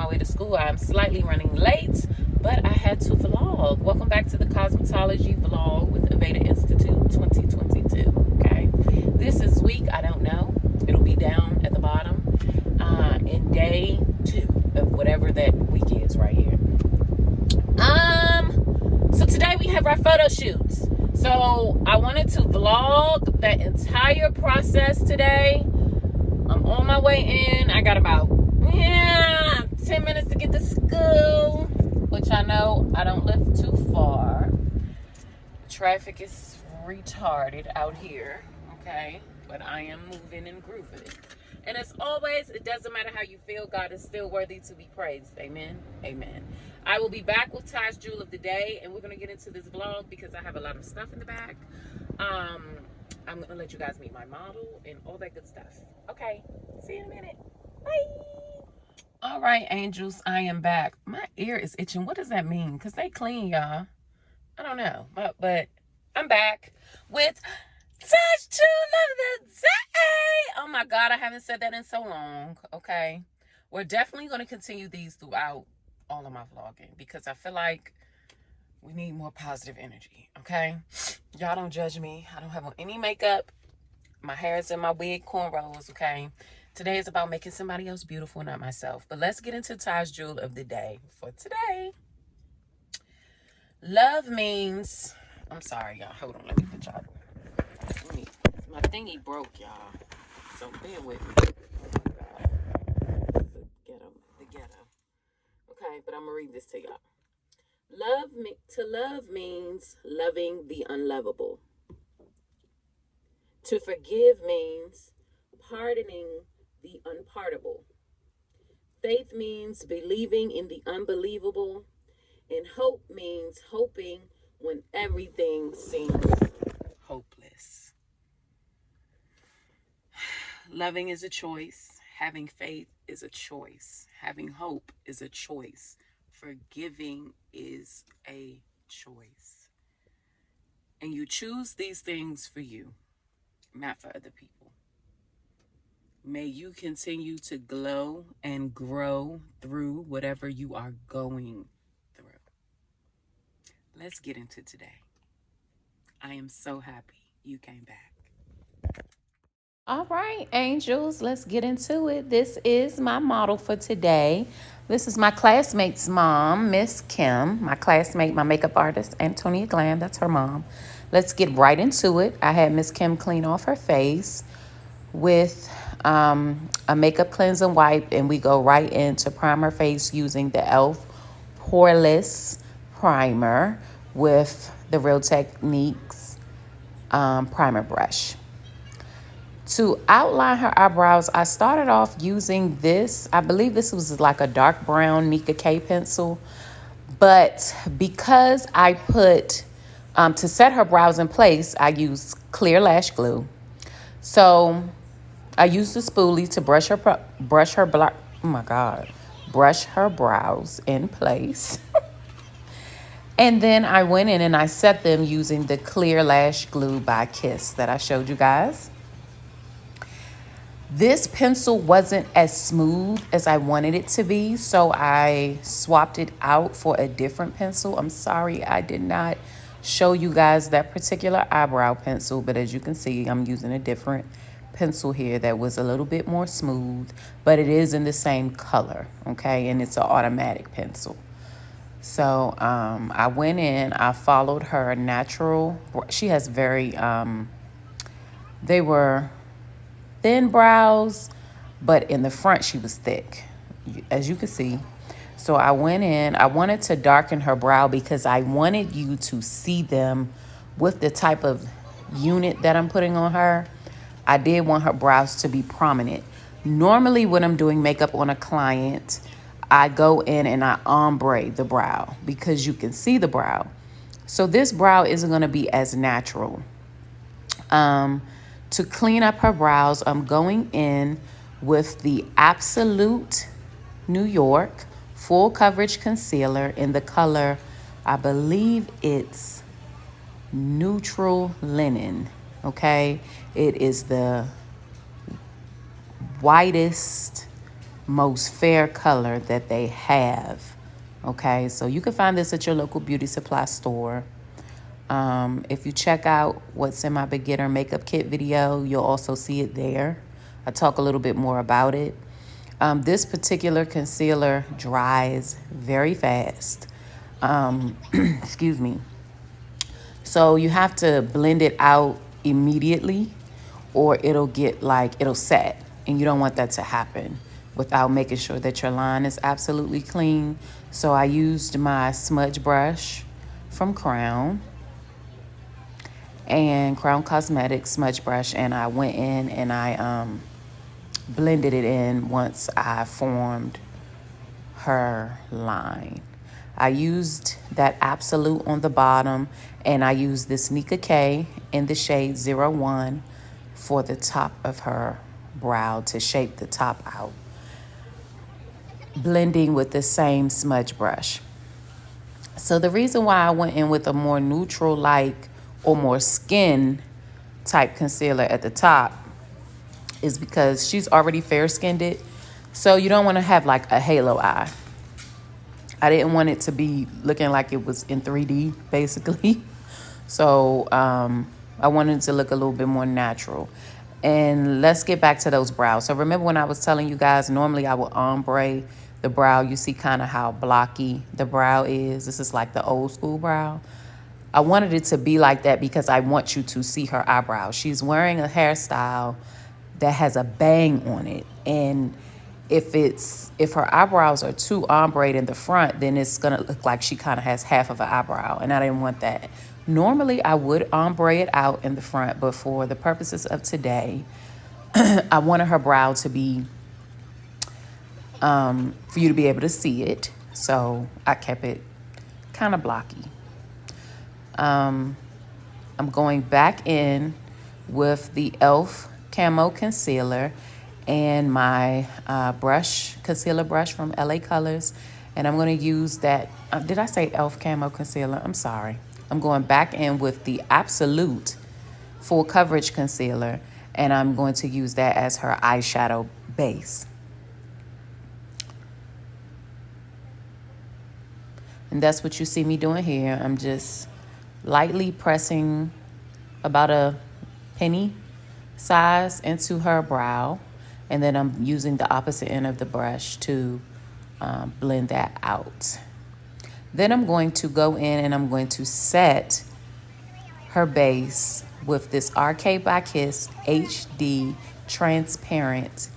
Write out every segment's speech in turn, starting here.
my way to school. I'm slightly running late, but I had to vlog. Welcome back to the Cosmetology vlog with Aveda Institute 2022. Okay, this is week, I don't know. It'll be down at the bottom in day 2 of whatever that week is right here. So today we have our photo shoots. So I wanted to vlog that entire process today. I'm on my way in. I got about 10 minutes to get to school, which I know I don't live too far. Traffic is retarded out here, okay? But I am moving and grooving. And as always, it doesn't matter how you feel, God is still worthy to be praised. Amen. Amen. I will be back with Ty's Jewel of the Day, and we're going to get into this vlog because I have a lot of stuff in the back. I'm going to let you guys meet my model and all that good stuff. Okay, see you in a minute. Bye. All right, angels, I am back. My ear is itching. What does that mean? Because they clean, y'all. I don't know, but I'm back with Touch Jewel of the Day. Oh my God, I haven't said that in so long. Okay, we're definitely going to continue these throughout all of my vlogging because I feel like we need more positive energy. Okay, y'all don't judge me. I don't have on any makeup. My hair is in my wig, cornrows. Okay, today is about making somebody else beautiful, not myself. But let's get into Ty's Jewel of the Day for today. Love means, I'm sorry, y'all. Hold on, let me put y'all. My thingy broke, y'all. So bear with me. Oh my God. The ghetto. Okay, but I'm gonna read this to y'all. To love means loving the unlovable. To forgive means pardoning the unpardonable. Faith means believing in the unbelievable. And hope means hoping when everything seems hopeless. Loving is a choice. Having faith is a choice. Having hope is a choice. Forgiving is a choice. And you choose these things for you, not for other people. May you continue to glow and grow through whatever you are going through. Let's get into today. I am so happy you came back. All right, angels, let's get into it. This is my model for today. This is my classmate's mom, Miss Kim, my classmate, my makeup artist, Antonia Glam. That's her mom. Let's get right into it. I had Miss Kim clean off her face with a makeup cleansing wipe, and we go right into prime her face using the e.l.f. Poreless Primer with the Real Techniques primer brush. To outline her eyebrows, I started off using this. I believe this was like a dark brown Nika K pencil. But because I put, to set her brows in place, I used clear lash glue. So I used the spoolie to brush her brows in place. And then I went in and I set them using the clear lash glue by Kiss that I showed you guys. This pencil wasn't as smooth as I wanted it to be, so I swapped it out for a different pencil. I'm sorry I did not show you guys that particular eyebrow pencil, but as you can see, I'm using a different pencil here that was a little bit more smooth, but it is in the same color, okay? And it's an automatic pencil. So I went in, I followed her natural, she has very, they were thin brows, but in the front she was thick, as you can see. So I went in, I wanted to darken her brow because I wanted you to see them with the type of unit that I'm putting on her. I did want her brows to be prominent. Normally when I'm doing makeup on a client, I go in and I ombre the brow because you can see the brow. So this brow isn't going to be as natural. To clean up her brows, I'm going in with the Absolute New York Full Coverage Concealer in the color, I believe it's Neutral Linen, okay? It is the whitest most fair color that they have. Okay, so you can find this at your local beauty supply store. If you check out what's in my beginner makeup kit video, you'll also see it there. I talk a little bit more about it. This particular concealer dries very fast. Excuse me. So you have to blend it out immediately or it'll set, and you don't want that to happen without making sure that your line is absolutely clean. So I used my smudge brush from Crown Cosmetics smudge brush, and I went in and I blended it in once I formed her line. I used that Absolute on the bottom, and I used this Nika K in the shade 01 for the top of her brow to shape the top out, blending with the same smudge brush. So the reason why I went in with a more neutral like or more skin type concealer at the top is because she's already fair skinned, so you don't want to have like a halo eye. I didn't want it to be looking like it was in 3D basically. So I wanted to look a little bit more natural. And let's get back to those brows. So remember when I was telling you guys, normally I would ombre the brow. You see kind of how blocky the brow is. This is like the old school brow. I wanted it to be like that because I want you to see her eyebrows. She's wearing a hairstyle that has a bang on it. And if her eyebrows are too ombre in the front, then it's gonna look like she kind of has half of an eyebrow, and I didn't want that. Normally I would ombre it out in the front, but for the purposes of today, I wanted her brow to be for you to be able to see it, so I kept it kind of blocky. I'm going back in with the e.l.f. Camo Concealer and my concealer brush from LA Colors. And I'm going to use that. Did I say e.l.f. Camo Concealer? I'm sorry. I'm going back in with the Absolute Full Coverage Concealer, and I'm going to use that as her eyeshadow base. And that's what you see me doing here. I'm just lightly pressing about a penny size into her brow. And then I'm using the opposite end of the brush to blend that out. Then I'm going to go in and I'm going to set her base with this Arcade by Kiss HD transparent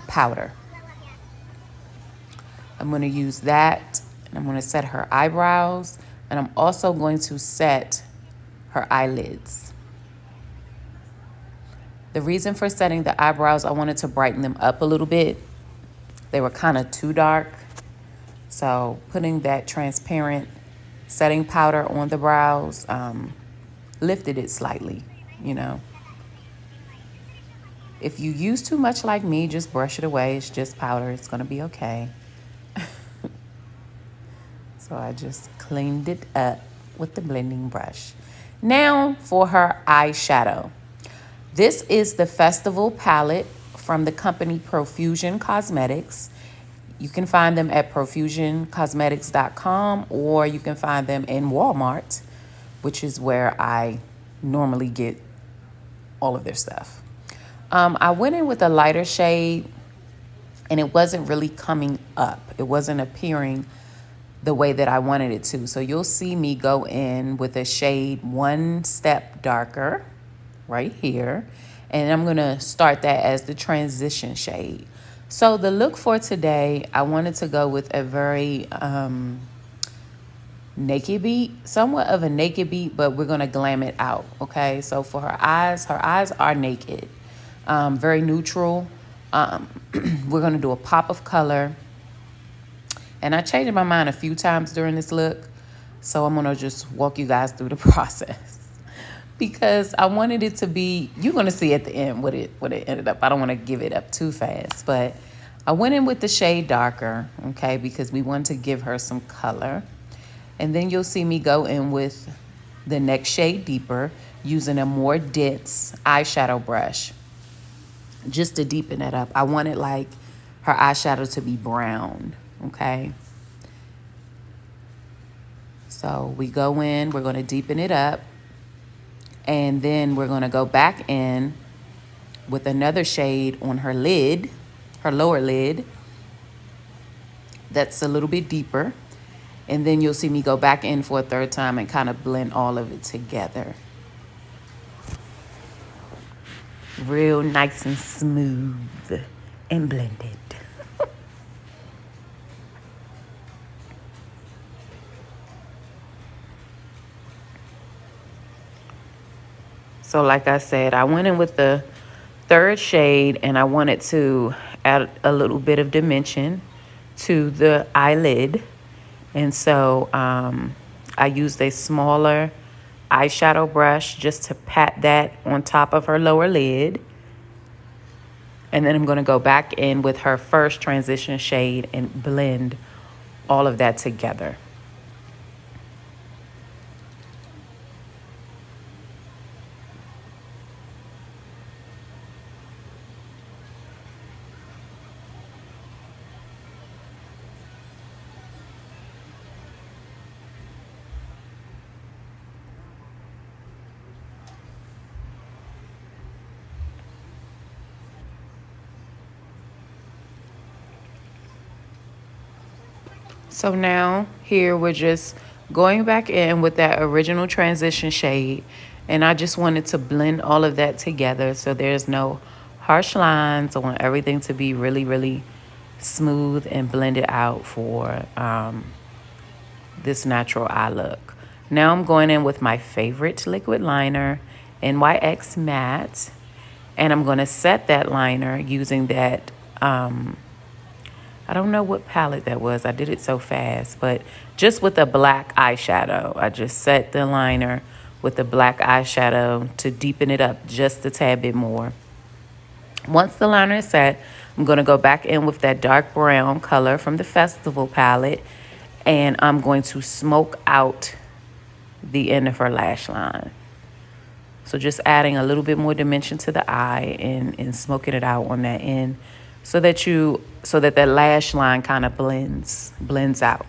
powder. I'm going to use that, and I'm going to set her eyebrows, and I'm also going to set her eyelids. The reason for setting the eyebrows, I wanted to brighten them up a little bit. They were kind of too dark. So putting that transparent setting powder on the brows lifted it slightly, you know. If you use too much like me, just brush it away. It's just powder. It's going to be okay. So I just cleaned it up with the blending brush. Now for her eyeshadow. This is the Festival palette from the company Profusion Cosmetics. You can find them at profusioncosmetics.com, or you can find them in Walmart, which is where I normally get all of their stuff. I went in with a lighter shade, and it wasn't really coming up. It wasn't appearing the way that I wanted it to. So you'll see me go in with a shade one step darker right here, and I'm gonna start that as the transition shade. So the look for today, I wanted to go with a very naked beat, somewhat of a naked beat, but we're gonna glam it out. Okay, so for her eyes are naked, very neutral. We're gonna do a pop of color, and I changed my mind a few times during this look, so I'm gonna just walk you guys through the process. Because I wanted it to be, you're going to see at the end what it ended up. I don't want to give it up too fast, but I went in with the shade darker, okay, because we want to give her some color. And then you'll see me go in with the next shade deeper using a more dense eyeshadow brush just to deepen it up. I wanted like her eyeshadow to be brown, okay? So we go in, we're going to deepen it up, and then we're going to go back in with another shade on her lid, her lower lid, that's a little bit deeper. And then you'll see me go back in for a third time and kind of blend all of it together. Real nice and smooth and blended. So like I said, I went in with the third shade and I wanted to add a little bit of dimension to the eyelid. And so I used a smaller eyeshadow brush just to pat that on top of her lower lid. And then I'm going to go back in with her first transition shade and blend all of that together. So now here we're just going back in with that original transition shade, and I just wanted to blend all of that together so there's no harsh lines. I want everything to be really, really smooth and blended out for this natural eye look. Now I'm going in with my favorite liquid liner, NYX Matte, and I'm going to set that liner using that I don't know what palette that was. I did it so fast, but just with a black eyeshadow. I just set the liner with the black eyeshadow to deepen it up just a tad bit more. Once the liner is set, I'm going to go back in with that dark brown color from the Festival palette, and I'm going to smoke out the end of her lash line. So just adding a little bit more dimension to the eye and smoking it out on that end so that that lash line kind of blends out.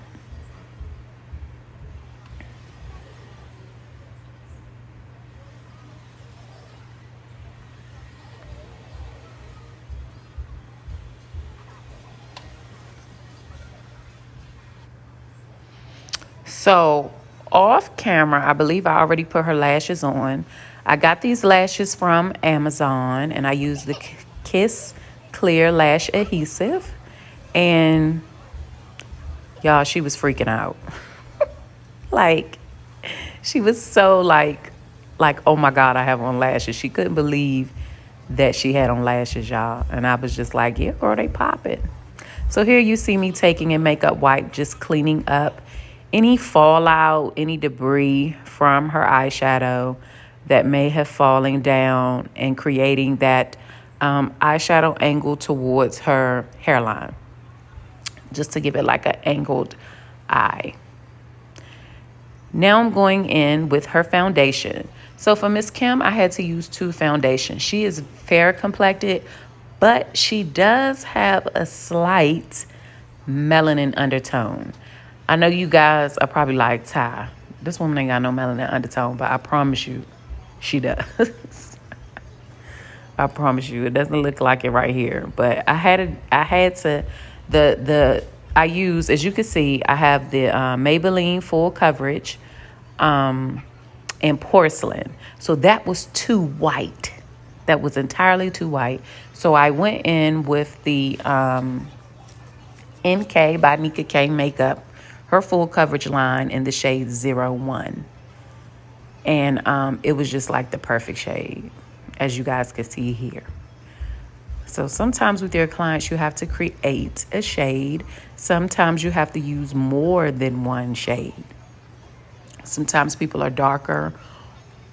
So off camera, I believe I already put her lashes on. I got these lashes from Amazon and I used the Kiss Clear Lash Adhesive. And y'all, she was freaking out. Like, she was so like, oh my God, I have on lashes. She couldn't believe that she had on lashes, y'all. And I was just like, yeah, girl, they popping. So here you see me taking a makeup wipe, just cleaning up any fallout, any debris from her eyeshadow that may have fallen down and creating that eyeshadow angle towards her hairline, just to give it like an angled eye. Now I'm going in with her foundation. So for Miss Kim, I had to use 2 foundations. She is fair complected, but she does have a slight melanin undertone. I know you guys are probably like, Ty, this woman ain't got no melanin undertone, but I promise you, she does. I promise you, it doesn't look like it right here. But I had to, I use, as you can see, I have the Maybelline Full Coverage in porcelain. So that was too white. That was entirely too white. So I went in with the NK by Nika K Makeup, her full coverage line in the shade 01. And it was just like the perfect shade, as you guys can see here. So sometimes with your clients, you have to create a shade. Sometimes you have to use more than one shade. Sometimes people are darker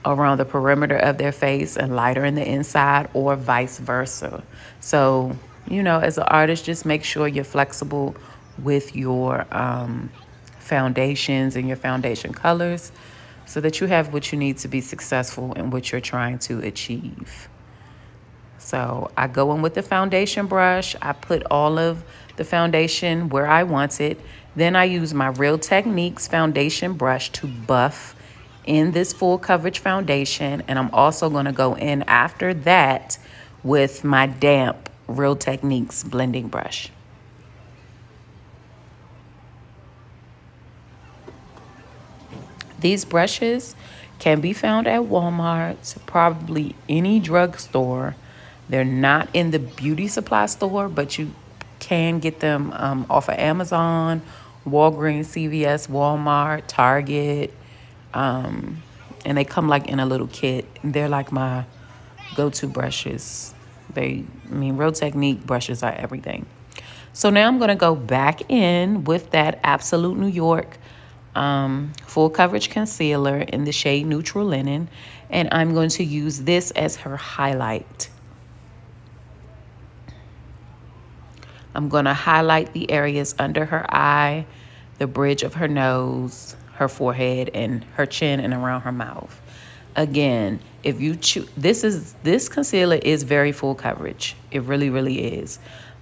around the perimeter of their face and lighter in the inside, or vice versa. So, you know, as an artist, just make sure you're flexible with your foundations and your foundation colors so that you have what you need to be successful in what you're trying to achieve. So I go in with the foundation brush. I put all of the foundation where I want it. Then I use my Real Techniques foundation brush to buff in this full coverage foundation. And I'm also going to go in after that with my damp Real Techniques blending brush. These brushes can be found at Walmart, probably any drugstore. They're not in the beauty supply store, but you can get them off of Amazon, Walgreens, CVS, Walmart, Target. And they come like in a little kit. They're like my go-to brushes. Real Technique brushes are everything. So now I'm going to go back in with that Absolute New York full coverage concealer in the shade Neutral Linen, and I'm going to use this as her highlight. I'm going to highlight the areas under her eye, the bridge of her nose, her forehead, and her chin, and around her mouth. Again, if you choose, this concealer is very full coverage. It really, really is.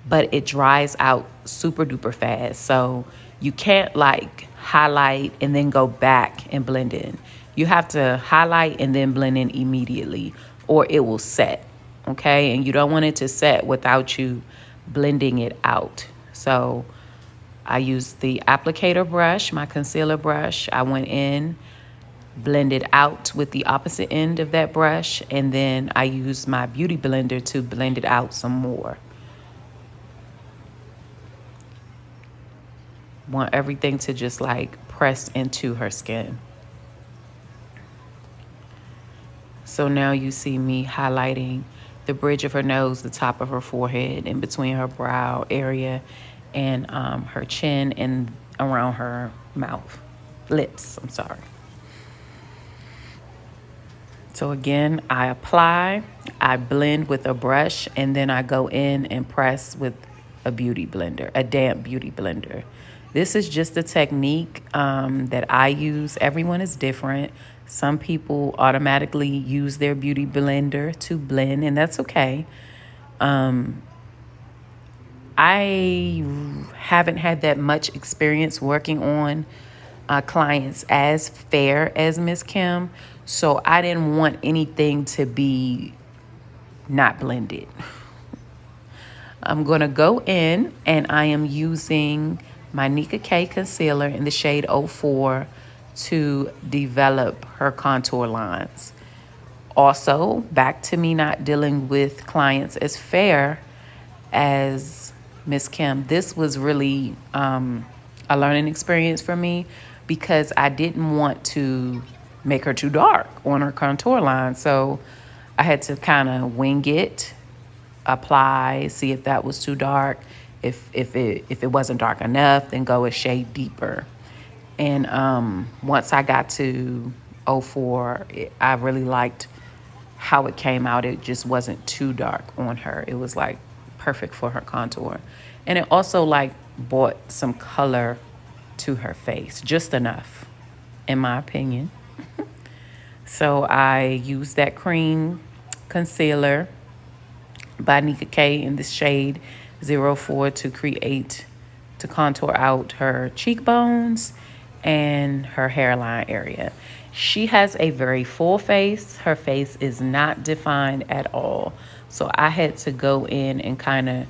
But it dries out super duper fast. So you can't like highlight and then go back and blend in. You have to highlight and then blend in immediately, or it will set. Okay? And you don't want it to set without you blending it out. So I used the applicator brush, my concealer brush. I went in, blended out with the opposite end of that brush, and then I used my beauty blender to blend it out some more. Want everything to just like press into her skin. So now you see me highlighting the bridge of her nose, the top of her forehead, in between her brow area, and her chin, and around her mouth, lips, I'm sorry. So again, I apply, I blend with a brush, and then I go in and press with a beauty blender, a damp beauty blender. This is just a technique that I use. Everyone is different. Some people automatically use their beauty blender to blend, and that's okay. I haven't had that much experience working on clients as fair as Miss Kim, so I didn't want anything to be not blended. I'm going to go in, and I am using my Nika K concealer in the shade 04 to develop her contour lines. Also, back to me not dealing with clients as fair as Miss Kim. This was really a learning experience for me, because I didn't want to make her too dark on her contour line. So I had to kind of wing it, apply, see if that was too dark. If it wasn't dark enough, then go a shade deeper. And once I got to 04, I really liked how it came out. It just wasn't too dark on her. It was like perfect for her contour. And it also like brought some color to her face, just enough, in my opinion. So I used that cream concealer by Nika K in the shade 04 to contour out her cheekbones and her hairline area. She has a very full face. Her face is not defined at all. So I had to go in and kind of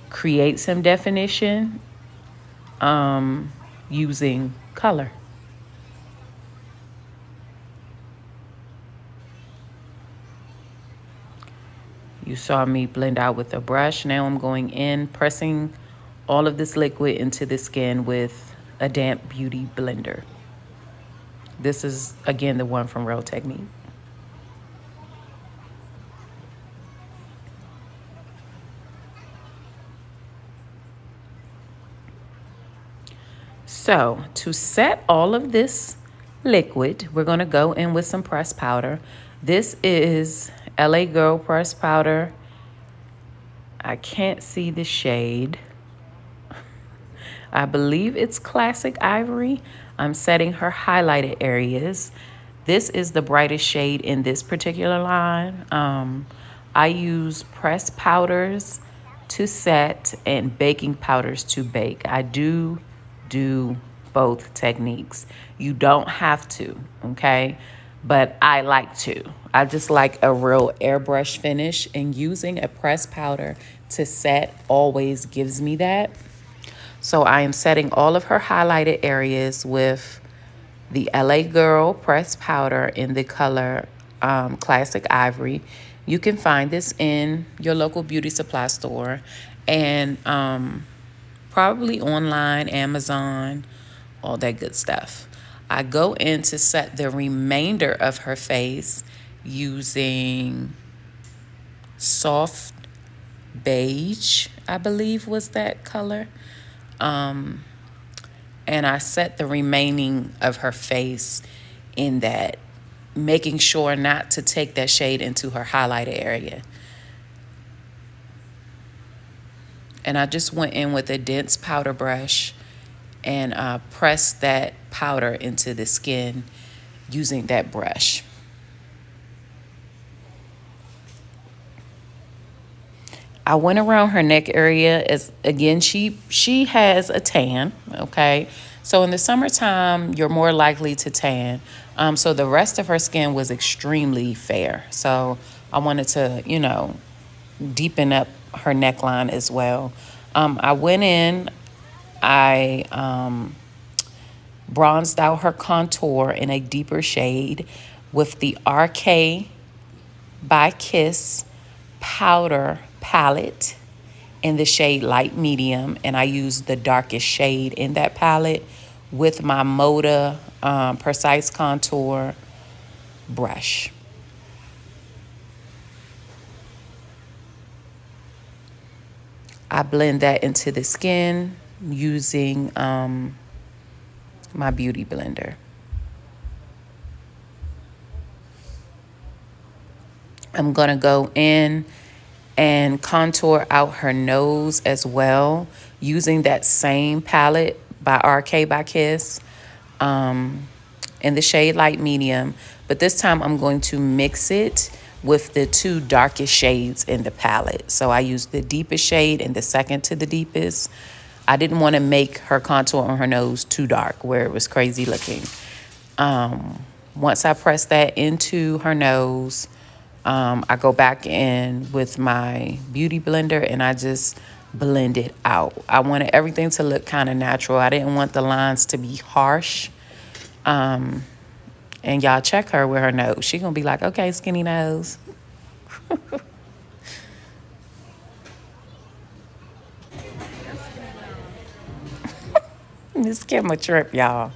create some definition using color. You saw me blend out with a brush. Now I'm going in, pressing all of this liquid into the skin with a damp beauty blender. This is, again, the one from Real Technique. So to set all of this liquid, we're going to go in with some pressed powder. This is LA Girl pressed powder. I can't see the shade. I believe it's Classic Ivory. I'm setting her highlighted areas. This is the brightest shade in this particular line. I use pressed powders to set and baking powders to bake. I do both techniques. You don't have to, okay? But I like to. I just like a real airbrush finish, and using a pressed powder to set always gives me that. So I am setting all of her highlighted areas with the LA Girl pressed powder in the color Classic Ivory. You can find this in your local beauty supply store and probably online, Amazon, all that good stuff. I go in to set the remainder of her face using soft beige, I believe was that color. And I set the remaining of her face in that, making sure not to take that shade into her highlighted area. And I just went in with a dense powder brush and pressed that powder into the skin using that brush. I went around her neck area as again she has a tan, okay? So in the summertime, you're more likely to tan. So the rest of her skin was extremely fair. So I wanted to, deepen up her neckline as well. I went in, I bronzed out her contour in a deeper shade with the RK by Kiss powder palette in the shade light medium, and I used the darkest shade in that palette with my Moda Precise Contour brush. I blend that into the skin using my beauty blender. I'm gonna go in and contour out her nose as well using that same palette by RK by Kiss in the shade light medium. But this time I'm going to mix it with the two darkest shades in the palette. So I used the deepest shade and the second to the deepest. I didn't want to make her contour on her nose too dark where it was crazy looking. Once I press that into her nose, I go back in with my beauty blender and I just blend it out. I wanted everything to look kind of natural. I didn't want the lines to be harsh. And y'all check her with her nose. She gonna be like, okay, skinny nose. This camera trip, y'all.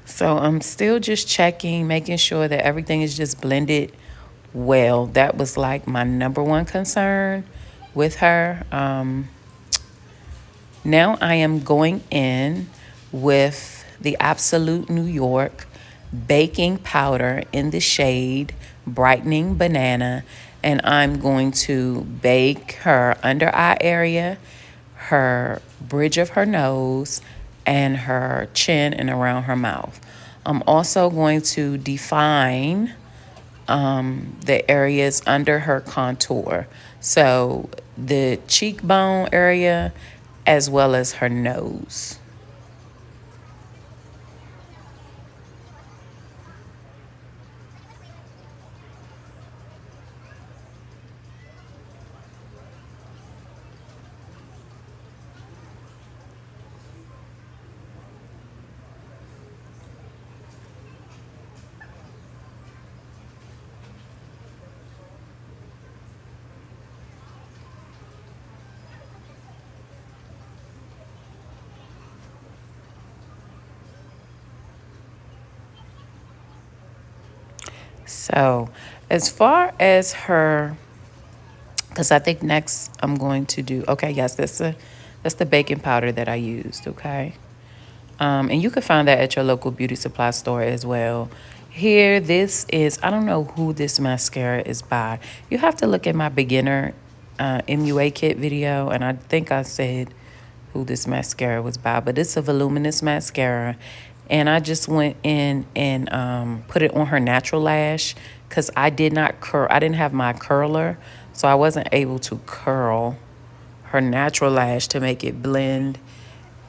So I'm still just checking, making sure that everything is just blended well. That was like my number one concern with her. Now I am going in with the Absolute New York baking powder in the shade Brightening Banana, and I'm going to bake her under eye area, her bridge of her nose, and her chin and around her mouth. I'm also going to define the areas under her contour. So the cheekbone area as well as her nose. So as far as her, because I think next I'm going to do, okay, yes, that's the baking powder that I used, okay? And you can find that at your local beauty supply store as well. Here, this is, I don't know who this mascara is by. You have to look at my beginner MUA kit video, and I think I said who this mascara was by, but it's a voluminous mascara. And I just went in and put it on her natural lash because I didn't have my curler, so I wasn't able to curl her natural lash to make it blend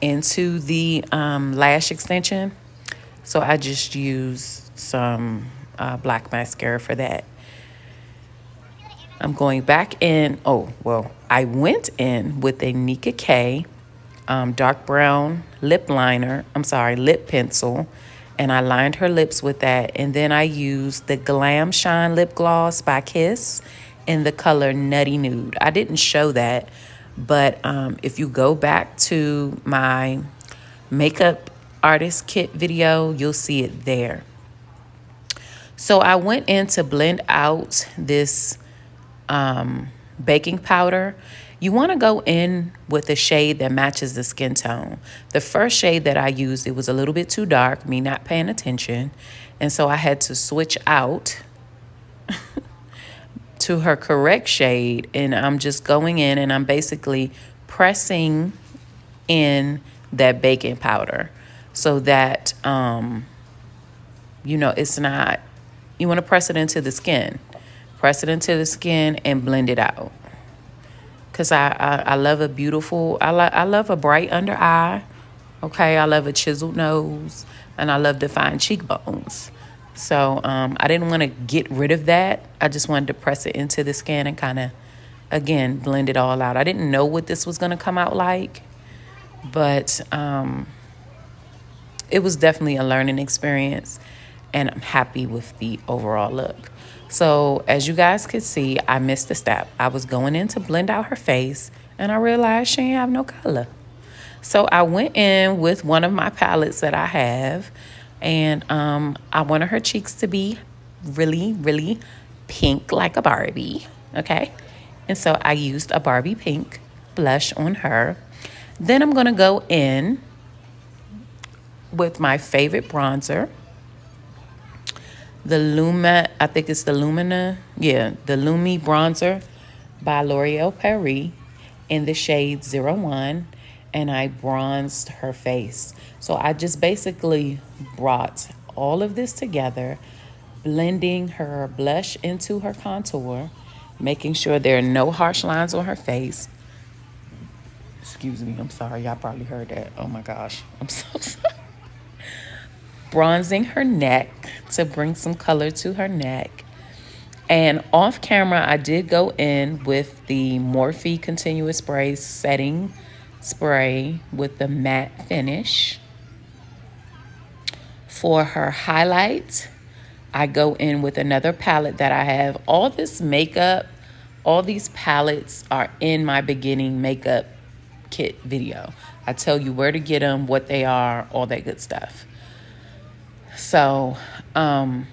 into the lash extension. So I just used some black mascara for that. I'm going back in. Oh, well, I went in with a Nika K dark brown lip liner. I'm sorry, lip pencil. And I lined her lips with that. And then I used the Glam Shine Lip Gloss by Kiss in the color Nutty Nude. I didn't show that, but if you go back to my makeup artist kit video, you'll see it there. So I went in to blend out this baking powder. You want to go in with a shade that matches the skin tone. The first shade that I used, it was a little bit too dark, me not paying attention. And so I had to switch out to her correct shade. And I'm just going in and I'm basically pressing in that baking powder so that, it's not, you want to press it into the skin. Press it into the skin and blend it out. Because I love a beautiful, I love a bright under eye. Okay, I love a chiseled nose. And I love defined cheekbones. So I didn't want to get rid of that. I just wanted to press it into the skin and kind of, again, blend it all out. I didn't know what this was going to come out like. But it was definitely a learning experience. And I'm happy with the overall look. So as you guys could see, I missed a step. I was going in to blend out her face and I realized she didn't have no color. So I went in with one of my palettes that I have and I wanted her cheeks to be really, really pink like a Barbie, okay? And so I used a Barbie pink blush on her. Then I'm gonna go in with my favorite bronzer. The I think it's the Lumina. Yeah, the Lumi bronzer by L'Oreal Paris in the shade 01. And I bronzed her face. So I just basically brought all of this together, blending her blush into her contour, making sure there are no harsh lines on her face. Excuse me, I'm sorry. Y'all probably heard that. Oh my gosh, I'm so sorry. Bronzing her neck to bring some color to her neck. And off camera, I did go in with the Morphe Continuous Spray Setting Spray with the matte finish. For her highlight, I go in with another palette that I have. All this makeup, all these palettes are in my beginning makeup kit video. I tell you where to get them, what they are, all that good stuff. So, now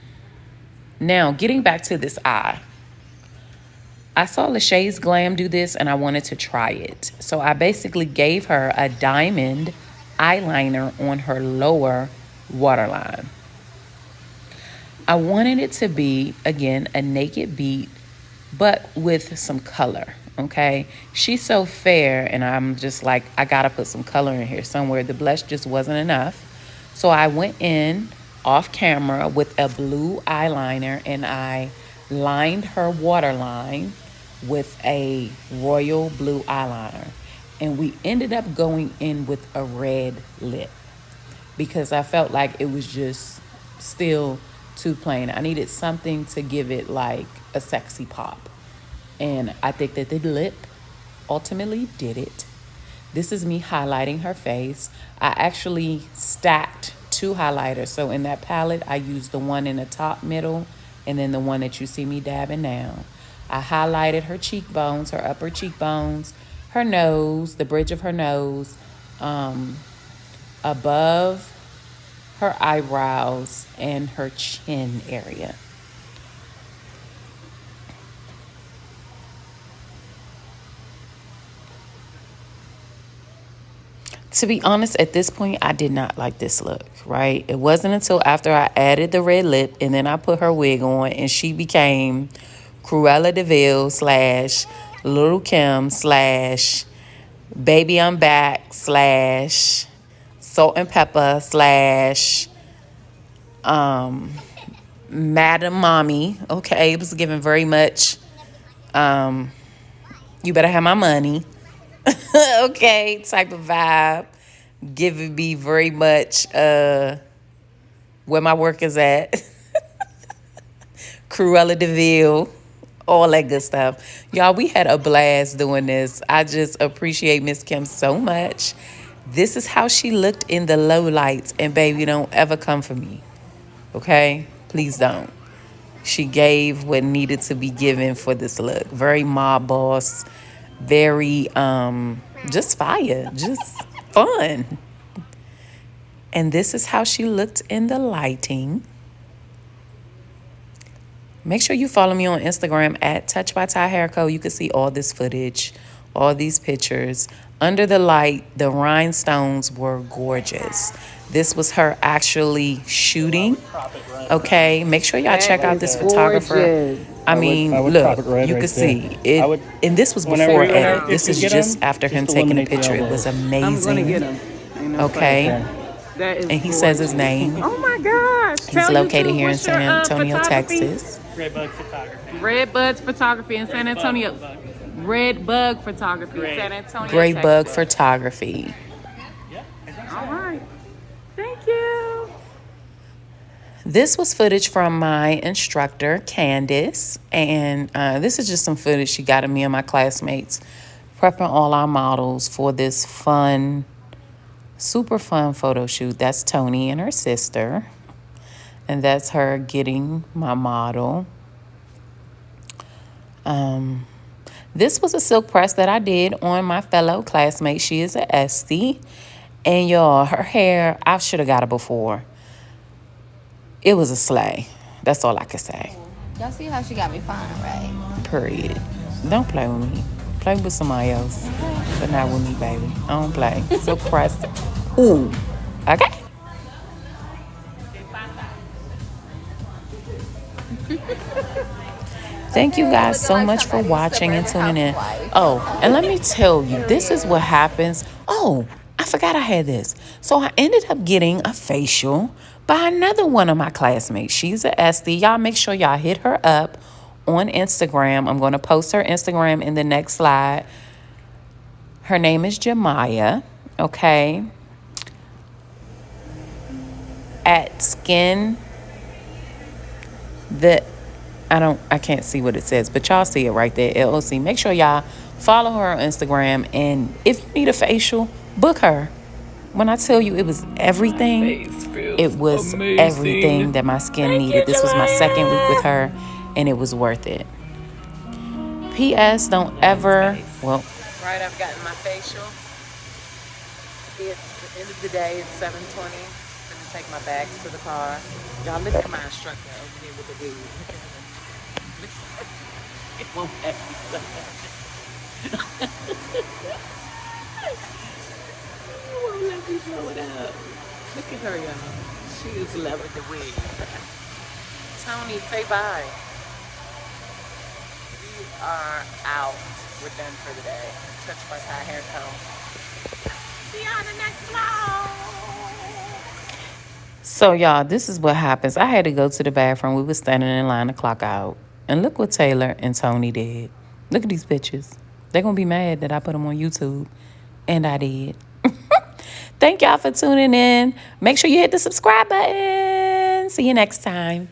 getting back to this eye. I saw Lachey's Glam do this and I wanted to try it. So I basically gave her a diamond eyeliner on her lower waterline. I wanted it to be, again, a naked beat, but with some color, okay? She's so fair and I'm just like, I gotta put some color in here somewhere. The blush just wasn't enough. So I went in off camera with a blue eyeliner and I lined her waterline with a royal blue eyeliner. And we ended up going in with a red lip because I felt like it was just still too plain. I needed something to give it like a sexy pop. And I think that the lip ultimately did it. This is me highlighting her face. I actually stacked two highlighters. So in that palette, I used the one in the top middle and then the one that you see me dabbing now. I highlighted her cheekbones, her upper cheekbones, her nose, the bridge of her nose, above her eyebrows and her chin area. To be honest, at this point, I did not like this look, right? It wasn't until after I added the red lip and then I put her wig on and she became Cruella de Vil / Little Kim / Baby I'm Back / Salt and Pepper / Madam Mommy. Okay, it was given very much, you better have my money. Okay, type of vibe. Giving me very much where my work is at. Cruella DeVille, all that good stuff. Y'all, we had a blast doing this. I just appreciate Miss Kim so much. This is how she looked in the low lights. And baby, don't ever come for me. Okay? Please don't. She gave what needed to be given for this look. Very mob boss. Very just fire. Just fun. And this is how she looked in the lighting. Make sure you follow me on Instagram at TouchedByTyHairCo. You can see all this footage, all these pictures. Under the light, the rhinestones were gorgeous. This was her actually shooting. Okay, make sure y'all check out this photographer. I mean, look, you can see it. And this was before edit. This is just after him taking a picture. It was amazing. Okay. And he says his name. Oh my gosh. He's located here in San Antonio, Texas. Redbug Photography. Redbug Photography in San Antonio. Redbug Photography in San Antonio. Great Bug Photography. All right. Thank you. This was footage from my instructor, Candace. And this is just some footage she got of me and my classmates prepping all our models for this fun, super fun photo shoot. That's Tony and her sister. And that's her getting my model. This was a silk press that I did on my fellow classmate. She is an Esty. And y'all, her hair, I should have got her before. It was a slay. That's all I can say. Y'all see how she got me fine, right? Period. Don't play with me. Play with somebody else. But not with me, baby. I don't play. Silk press. Ooh. Okay. Thank you guys so much for watching and tuning in. Oh, and let me tell you, this is what happens. Oh, I forgot I had this. So I ended up getting a facial by another one of my classmates. She's an Esty. Y'all make sure y'all hit her up on Instagram. I'm going to post her Instagram in the next slide. Her name is Jemiah, okay? At Skin the I can't see what it says, but y'all see it right there, LLC. Make sure y'all follow her on Instagram, and if you need a facial, book her. When I tell you it was everything, it was amazing. Everything that my skin needed. This was my second week with her, and it was worth it. P.S. Don't ever, well, right, I've gotten my facial. It's the end of the day. It's 7:20. I'm gonna take my bags to the car. Y'all look at my instructor over here with the dude. It won't let me. It won't let me blow it up. Look at her, y'all. She is loving the wig. Tony, say bye. We are out. We're done for the day. Touched by Ty Hair Co. See y'all in the next vlog. So, y'all, this is what happens. I had to go to the bathroom. We were standing in line to clock out. And look what Taylor and Tony did. Look at these pictures. They're going to be mad that I put them on YouTube. And I did. Thank y'all for tuning in. Make sure you hit the subscribe button. See you next time.